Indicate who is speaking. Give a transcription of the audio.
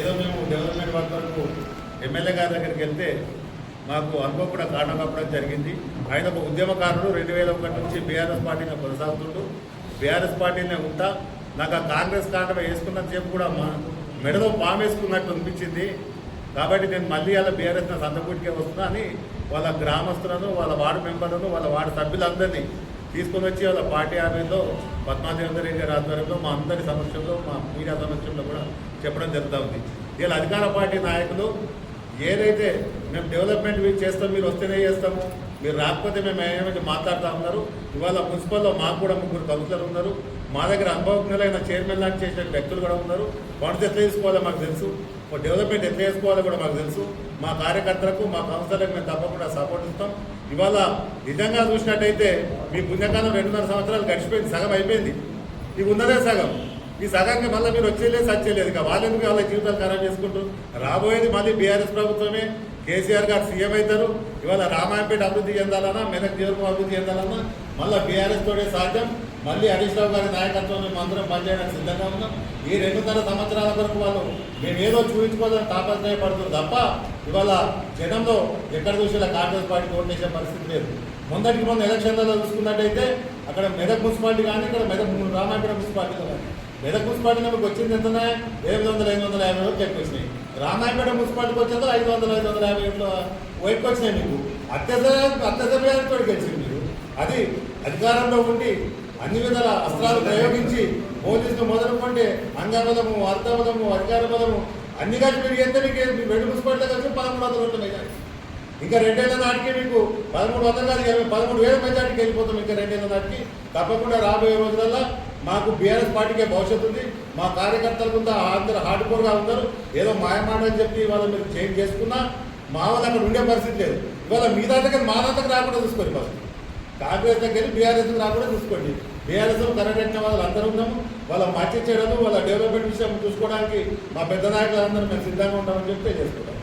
Speaker 1: ఏదో మేము development work వరకు ఎమ్మెల్యే గారి దగ్గరికి వెళ్తే మాకు అనుభవం కూడా కారణం కావడం జరిగింది. ఆయన ఒక ఉద్యమకారుడు 2001 నుంచి బీఆర్ఎస్ పార్టీని కొనసాగుతుంటూ బీఆర్ఎస్ పార్టీనే ఉంటా నాకు ఆ కాంగ్రెస్ కాండం వేసుకున్నంత సేపు కూడా మా మెడలో పాము వేసుకున్నట్టు అనిపించింది. కాబట్టి నేను మళ్ళీ అలా బీఆర్ఎస్ నా సంతకూటికే వస్తున్నా అని వాళ్ళ గ్రామస్తులను, వాళ్ళ వార్డు మెంబర్లను, వాళ్ళ వార్డు సభ్యులందరినీ తీసుకొని వచ్చి వాళ్ళ పార్టీ ఆఫీస్లో పద్మాదేవేందర్ రెడ్డి గారి ఆధ్వర్యంలో మా అందరి సమక్షంలో, మా మీడియా సమక్షంలో కూడా చెప్పడం జరుగుతూ ఉంది. ఇలా అధికార పార్టీ నాయకులు ఏదైతే మేము డెవలప్మెంట్ చేస్తాం, మీరు వస్తేనే చేస్తాము, మీరు రాకపోతే మేము ఏమైనా మాట్లాడుతూ ఉన్నారు. ఇవాళ మున్సిపల్లో మాకు కూడా 3 కౌన్సిలర్లు ఉన్నారు. మా దగ్గర అనుభవజ్ఞులైన చైర్మన్ లాంటి చేసిన వ్యక్తులు కూడా ఉన్నారు. ఫండ్స్ ఎట్లా తీసుకోవాలో మాకు తెలుసు, డెవలప్మెంట్ ఎట్లా చేసుకోవాలో కూడా మాకు తెలుసు. మా కార్యకర్తలకు, మా కౌన్సిలర్లకు మేము తప్పకుండా సపోర్ట్ ఇస్తాం. ఇవాళ నిజంగా చూసినట్టయితే మీ పుణ్యకాలం 2.5 సంవత్సరాలు గడిచిపోయింది, సగం అయిపోయింది. ఇవి ఉన్నదే సగం. ఈ సగానికి మళ్ళీ మీరు వచ్చేలేదు, సచ్చేలేదు. ఇక వాళ్ళెందుకు వాళ్ళ జీవితాలు ఖరాబ్ చేసుకుంటూ రాబోయేది మళ్ళీ బీఆర్ఎస్ ప్రభుత్వమే. కేసీఆర్ గారు సీఎం అవుతారు. ఇవాళ రామాయంపేట అభివృద్ధి చెందాలన్నా, మెదక్ జీవనం అభివృద్ధి చెందాలన్నా మళ్ళీ బీఆర్ఎస్ తోటే సాధ్యం. మళ్ళీ హరీష్ రావు గారి నాయకత్వం మేము అందరం పనిచేయడానికి సిద్ధంగా ఉన్నాం. ఈ 2.5 సంవత్సరాల వరకు వాళ్ళు మేము ఏదో చూపించుకోవాలని తాపత్రయపడుతుంది తప్ప ఇవాళ జనంలో ఎక్కడ చూసేలా కాంగ్రెస్ పార్టీకి ఓటు వేసే పరిస్థితి లేదు. మొన్న ఎలక్షన్లలో చూసుకున్నట్టయితే అక్కడ మెదక్ మున్సిపాలిటీ కానీ, ఇక్కడ రామాయంపేట మున్సిపాలిటీలో కానీ మెదక్ మున్సిపాలిటీ మీకు వచ్చింది ఎంత? 700-550 వరకు ఎక్కువ వచ్చినాయి. రామాయంపేట మున్సిపాలిటీకి వచ్చేదో 500-550 వైపు వచ్చినాయి. మీకు అత్యధికంతో గెలిచింది. మీరు అది అధికారంలో ఉండి అన్ని విధాల అస్త్రాలు ప్రయోగించి పోలీసులు మొదలుకుంటే అంగబలము, అర్థబలము, అధికార బలము అన్ని కలిసి పెరిగితే మీకు 2 మున్సిపాలిటీలో కలిసి 1100 ఓట్ల మెజార్టీ. ఇంకా 2 ఏళ్ల నాటికి మీకు 1300 కాదు 13,000 మెజార్టీకి వెళ్ళిపోతాం. ఇంకా 2 ఏళ్ల నాటికి తప్పకుండా రాబోయే రోజులలో మాకు బీఆర్ఎస్ పార్టీకే భవిష్యత్తు ఉంది. మా కార్యకర్తలకు అందరూ హార్డ్ కోర్గా ఉన్నారు. ఏదో మాయమాటని చెప్పి ఇవాళ మీరు చేంజ్ చేసుకున్నా మా వాళ్ళు అక్కడ ఉండే పరిస్థితి లేదు. ఇవాళ మీ దాంట్లో మా దాంట్లోకి రాకుండా చూసుకోండి. ఫస్ట్ కాంగ్రెస్ దగ్గర బీఆర్ఎస్ రాకుండా చూసుకోండి. బీఆర్ఎస్ కరెక్ట్ వాళ్ళు అందరూ ఉన్నాము. వాళ్ళ మంచి చేయడం, వాళ్ళ డెవలప్మెంట్ విషయం చూసుకోవడానికి మా పెద్ద నాయకులందరూ మేము సిద్ధంగా ఉంటామని చెప్తే చేసుకుంటాం.